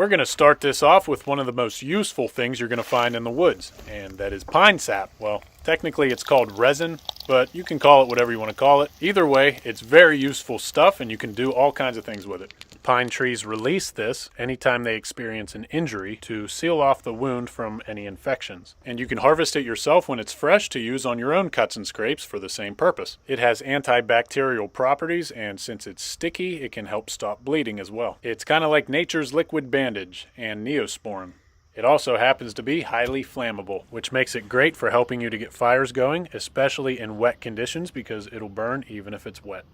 We're going to start this off with one of the most useful things you're going to find in the woods, and that is pine sap. Well, technically it's called resin, but you can call it whatever you want to call it. Either way, it's very useful stuff and you can do all kinds of things with it. Pine trees release this anytime they experience an injury to seal off the wound from any infections. And you can harvest it yourself when it's fresh to use on your own cuts and scrapes for the same purpose. It has antibacterial properties, and since it's sticky, it can help stop bleeding as well. It's kind of like nature's liquid bandage and Neosporin. It also happens to be highly flammable, which makes it great for helping you to get fires going, especially in wet conditions because it'll burn even if it's wet.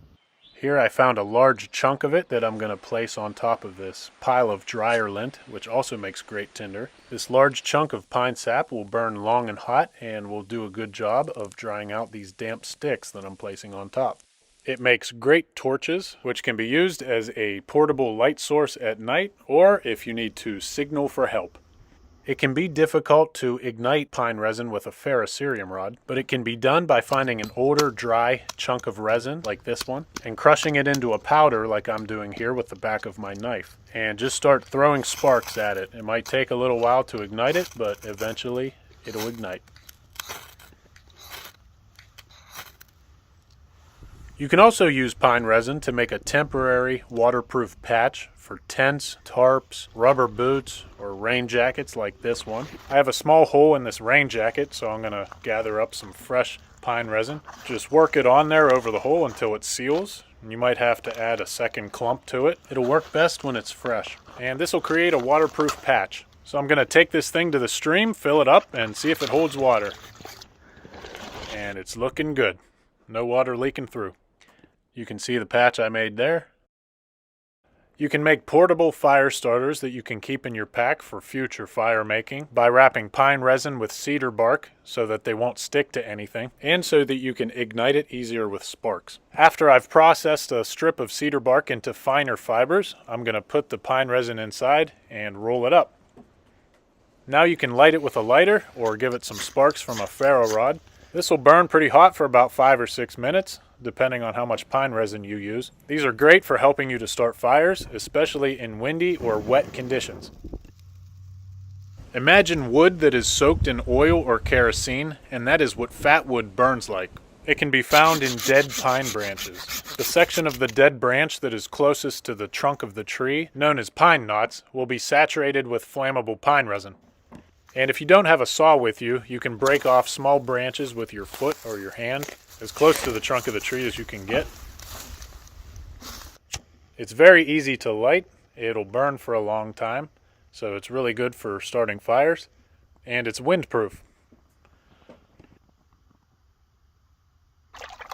Here I found a large chunk of it that I'm going to place on top of this pile of dryer lint, which also makes great tinder. This large chunk of pine sap will burn long and hot and will do a good job of drying out these damp sticks that I'm placing on top. It makes great torches, which can be used as a portable light source at night or if you need to signal for help. It can be difficult to ignite pine resin with a ferrocerium rod, but it can be done by finding an older, dry chunk of resin, like this one, and crushing it into a powder like I'm doing here with the back of my knife. And just start throwing sparks at it. It might take a little while to ignite it, but eventually it'll ignite. You can also use pine resin to make a temporary waterproof patch for tents, tarps, rubber boots, or rain jackets like this one. I have a small hole in this rain jacket, so I'm going to gather up some fresh pine resin. Just work it on there over the hole until it seals. And you might have to add a second clump to it. It'll work best when it's fresh. And this will create a waterproof patch. So I'm going to take this thing to the stream, fill it up, and see if it holds water. And it's looking good. No water leaking through. You can see the patch I made there. You can make portable fire starters that you can keep in your pack for future fire making by wrapping pine resin with cedar bark so that they won't stick to anything and so that you can ignite it easier with sparks. After I've processed a strip of cedar bark into finer fibers, I'm going to put the pine resin inside and roll it up. Now you can light it with a lighter or give it some sparks from a ferro rod. This will burn pretty hot for about 5 or 6 minutes, depending on how much pine resin you use. These are great for helping you to start fires, especially in windy or wet conditions. Imagine wood that is soaked in oil or kerosene, and that is what fat wood burns like. It can be found in dead pine branches. The section of the dead branch that is closest to the trunk of the tree, known as pine knots, will be saturated with flammable pine resin. And if you don't have a saw with you, you can break off small branches with your foot or your hand, as close to the trunk of the tree as you can get. It's very easy to light. It'll burn for a long time, so it's really good for starting fires, and it's windproof.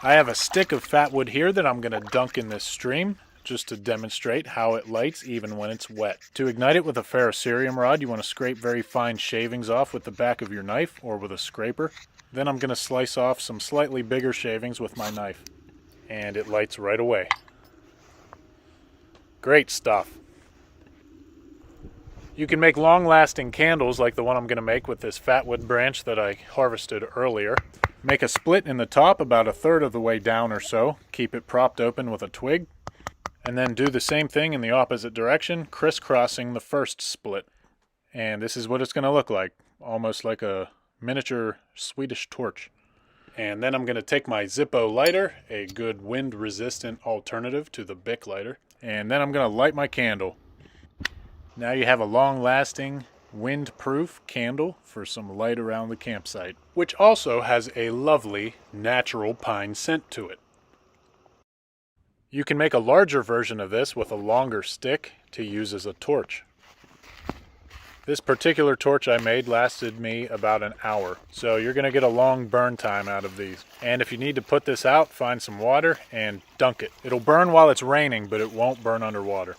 I have a stick of fat wood here that I'm going to dunk in this stream, just to demonstrate how it lights even when it's wet. To ignite it with a ferrocerium rod, you want to scrape very fine shavings off with the back of your knife or with a scraper. Then I'm going to slice off some slightly bigger shavings with my knife. And it lights right away. Great stuff. You can make long-lasting candles like the one I'm going to make with this fat wood branch that I harvested earlier. Make a split in the top about 1/3 of the way down or so. Keep it propped open with a twig. And then do the same thing in the opposite direction, crisscrossing the first split. And this is what it's going to look like, almost like a miniature Swedish torch. And then I'm going to take my Zippo lighter, a good wind-resistant alternative to the Bic lighter, and then I'm going to light my candle. Now you have a long-lasting, wind-proof candle for some light around the campsite, which also has a lovely, natural pine scent to it. You can make a larger version of this with a longer stick to use as a torch. This particular torch I made lasted me about an hour, so you're going to get a long burn time out of these. And if you need to put this out, find some water and dunk it. It'll burn while it's raining, but it won't burn underwater.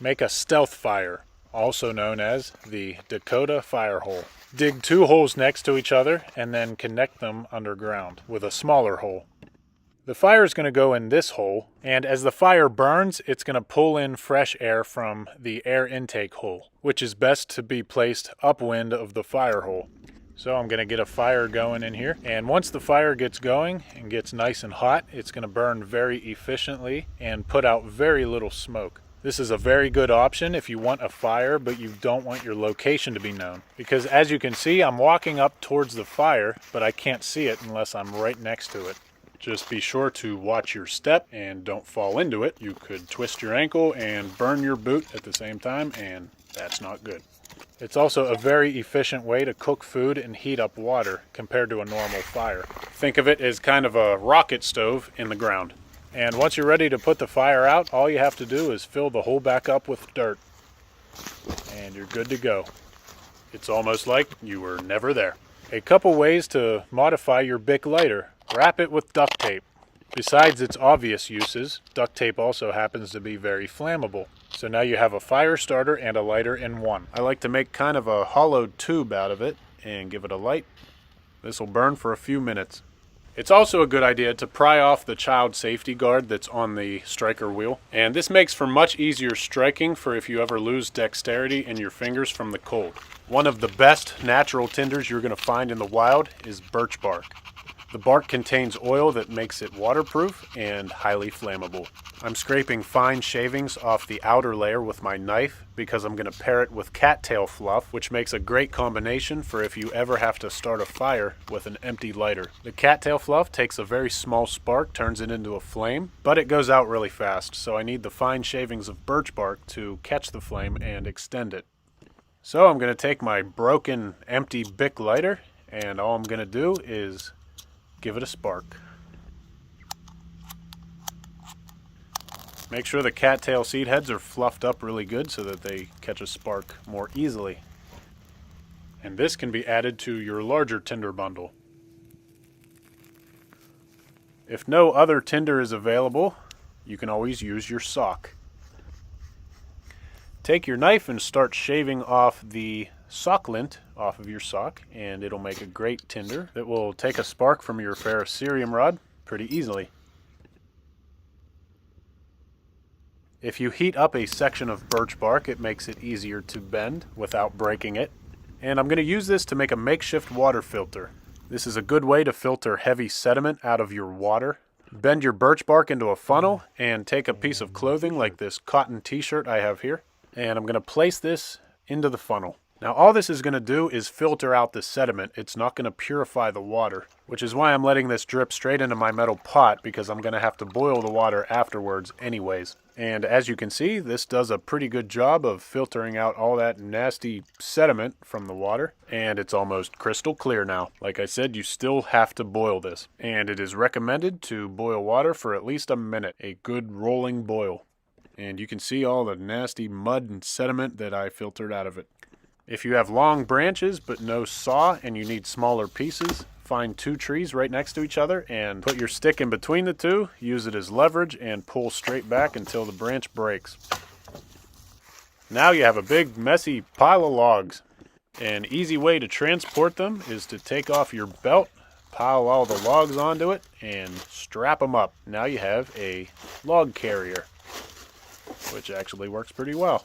Make a stealth fire, also known as the Dakota fire hole. Dig 2 holes next to each other and then connect them underground with a smaller hole. The fire is going to go in this hole, and as the fire burns, it's going to pull in fresh air from the air intake hole, which is best to be placed upwind of the fire hole. So I'm going to get a fire going in here, and once the fire gets going and gets nice and hot, it's going to burn very efficiently and put out very little smoke. This is a very good option if you want a fire but you don't want your location to be known. Because as you can see, I'm walking up towards the fire, but I can't see it unless I'm right next to it. Just be sure to watch your step and don't fall into it. You could twist your ankle and burn your boot at the same time, and that's not good. It's also a very efficient way to cook food and heat up water compared to a normal fire. Think of it as kind of a rocket stove in the ground. And once you're ready to put the fire out, all you have to do is fill the hole back up with dirt. And you're good to go. It's almost like you were never there. A couple ways to modify your Bic lighter. Wrap it with duct tape. Besides its obvious uses, duct tape also happens to be very flammable. So now you have a fire starter and a lighter in one. I like to make kind of a hollowed tube out of it and give it a light. This will burn for a few minutes. It's also a good idea to pry off the child safety guard that's on the striker wheel. And this makes for much easier striking for if you ever lose dexterity in your fingers from the cold. One of the best natural tinders you're going to find in the wild is birch bark. The bark contains oil that makes it waterproof and highly flammable. I'm scraping fine shavings off the outer layer with my knife because I'm going to pair it with cattail fluff, which makes a great combination for if you ever have to start a fire with an empty lighter. The cattail fluff takes a very small spark, turns it into a flame, but it goes out really fast, so I need the fine shavings of birch bark to catch the flame and extend it. So I'm going to take my broken empty Bic lighter, and all I'm going to do is give it a spark. Make sure the cattail seed heads are fluffed up really good so that they catch a spark more easily. And this can be added to your larger tinder bundle. If no other tinder is available, you can always use your sock. Take your knife and start shaving off the sock lint off of your sock, and it'll make a great tinder that will take a spark from your ferrocerium rod pretty easily. If you heat up a section of birch bark, it makes it easier to bend without breaking it. And I'm going to use this to make a makeshift water filter. This is a good way to filter heavy sediment out of your water. Bend your birch bark into a funnel and take a piece of clothing like this cotton t-shirt I have here, and I'm going to place this into the funnel. Now all this is going to do is filter out the sediment. It's not going to purify the water, which is why I'm letting this drip straight into my metal pot, because I'm going to have to boil the water afterwards anyways. And as you can see, this does a pretty good job of filtering out all that nasty sediment from the water, and it's almost crystal clear now. Like I said, you still have to boil this, and it is recommended to boil water for at least a minute, a good rolling boil. And you can see all the nasty mud and sediment that I filtered out of it. If you have long branches but no saw and you need smaller pieces, find two trees right next to each other and put your stick in between the two, use it as leverage, and pull straight back until the branch breaks. Now you have a big messy pile of logs. An easy way to transport them is to take off your belt, pile all the logs onto it, and strap them up. Now you have a log carrier, which actually works pretty well.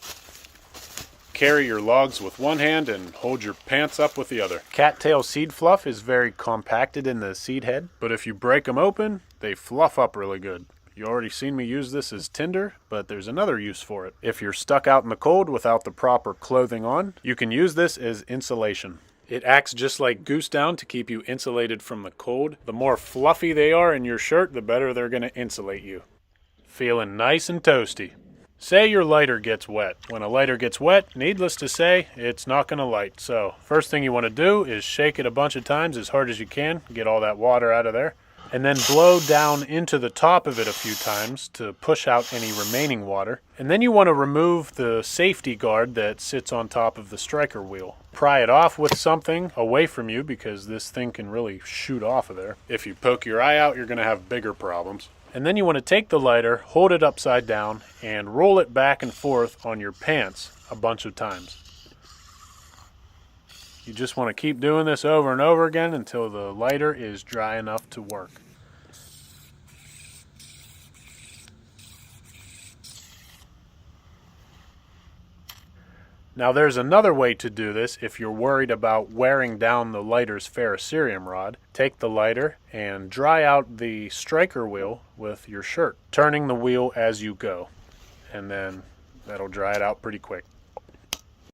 Carry your logs with one hand and hold your pants up with the other. Cattail seed fluff is very compacted in the seed head, but if you break them open, they fluff up really good. You already seen me use this as tinder, but there's another use for it. If you're stuck out in the cold without the proper clothing on, you can use this as insulation. It acts just like goose down to keep you insulated from the cold. The more fluffy they are in your shirt, the better they're going to insulate you. Feeling nice and toasty. Say your lighter gets wet. When a lighter gets wet, needless to say, it's not going to light. So first thing you want to do is shake it a bunch of times as hard as you can, get all that water out of there, and then blow down into the top of it a few times to push out any remaining water. And then you want to remove the safety guard that sits on top of the striker wheel. Pry it off with something away from you because this thing can really shoot off of there. If you poke your eye out, you're going to have bigger problems. And then you want to take the lighter, hold it upside down, and roll it back and forth on your pants a bunch of times. You just want to keep doing this over and over again until the lighter is dry enough to work. Now there's another way to do this if you're worried about wearing down the lighter's ferrocerium rod. Take the lighter and dry out the striker wheel with your shirt, turning the wheel as you go. And then That'll dry it out pretty quick.